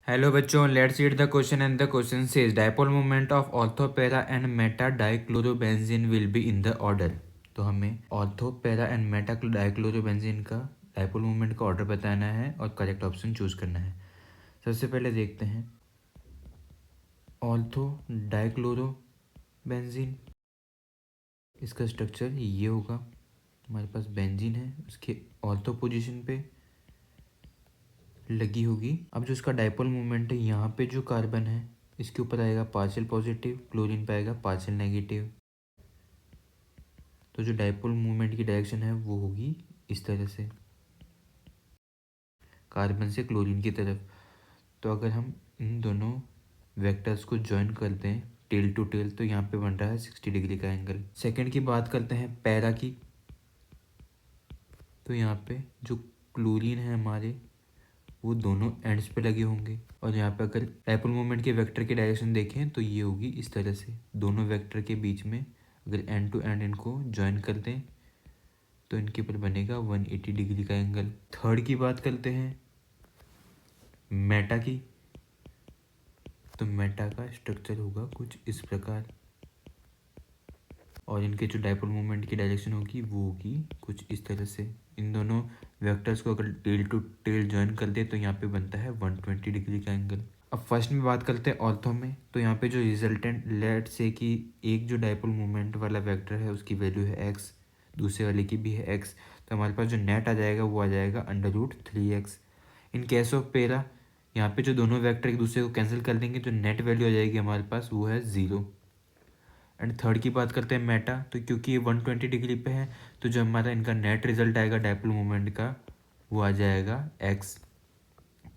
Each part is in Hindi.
हेलो बच्चों, let's read the question and the question says dipole moment of ortho para and Meta dichlorobenzene will be in the order. तो हमें ortho para and Meta dichlorobenzene का डायपोल मोमेंट का ऑर्डर बताना है और करेक्ट ऑप्शन चूज करना है। सबसे पहले देखते हैं ऑर्थो डाइक्लोरोबेंजीन। इसका स्ट्रक्चर ये होगा, हमारे पास बेंजीन है, उसके ऑर्थो पोजीशन पे लगी होगी। अब जो इसका डायपोल मोमेंट है, यहाँ पे जो कार्बन है इसके ऊपर आएगा पार्शियल पॉजिटिव, क्लोरीन पे आएगा पार्शियल नेगेटिव। तो जो डायपोल मोमेंट की डायरेक्शन है वो होगी इस तरह से, कार्बन से क्लोरीन की तरफ। तो अगर हम इन दोनों वेक्टर्स को ज्वाइन करते हैं टेल टू टेल, तो यहाँ पे बन रहा है 60 डिग्री का एंगल। सेकंड की बात करते हैं पैरा की। तो यहाँ पे जो क्लोरीन है हमारे, वो दोनों एंड्स पे लगे होंगे। और यहाँ पे अगर डायपोल मोमेंट के वेक्टर की डायरेक्शन देखें तो ये होगी इस तरह से। दोनों वेक्टर के बीच में अगर एंड टू एंड इनको ज्वाइन कर दें तो इनके ऊपर बनेगा 180 डिग्री का एंगल। थर्ड की बात करते हैं मेटा की। तो मेटा का स्ट्रक्चर होगा कुछ इस प्रकार, और इनके जो डायपोल मोमेंट की डायरेक्शन होगी वो होगी कुछ इस तरह से। इन दोनों वेक्टर्स को अगर टेल टू टेल ज्वाइन कर दे तो यहाँ पे बनता है 120 डिग्री का एंगल। अब फर्स्ट में बात करते हैं ऑर्थो में। तो यहाँ पे जो रिजल्टेंट, लेट से कि एक जो डायपोल मोमेंट वाला वेक्टर है उसकी वैल्यू है x, दूसरे वाले की भी है x। तो हमारे पास जो नेट आ जाएगा वो आ जाएगा √3x। इन केस ऑफ पेरा, यहाँ पे जो दोनों वेक्टर एक दूसरे को कैंसिल कर देंगे, जो नेट वैल्यू आ जाएगी हमारे पास वो है 0। एंड थर्ड की बात करते हैं मेटा। तो क्योंकि ये 120 डिग्री पे है, तो जो हमारा इनका नेट रिजल्ट आएगा डायपोल मोमेंट का वो आ जाएगा x।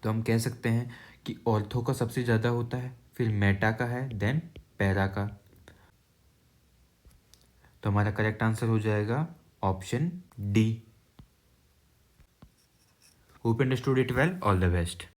तो हम कह सकते हैं कि ऑर्थो का सबसे ज़्यादा होता है, फिर मेटा का है, देन पैरा का। तो हमारा करेक्ट आंसर हो जाएगा option D. Hope understood it well, all the best.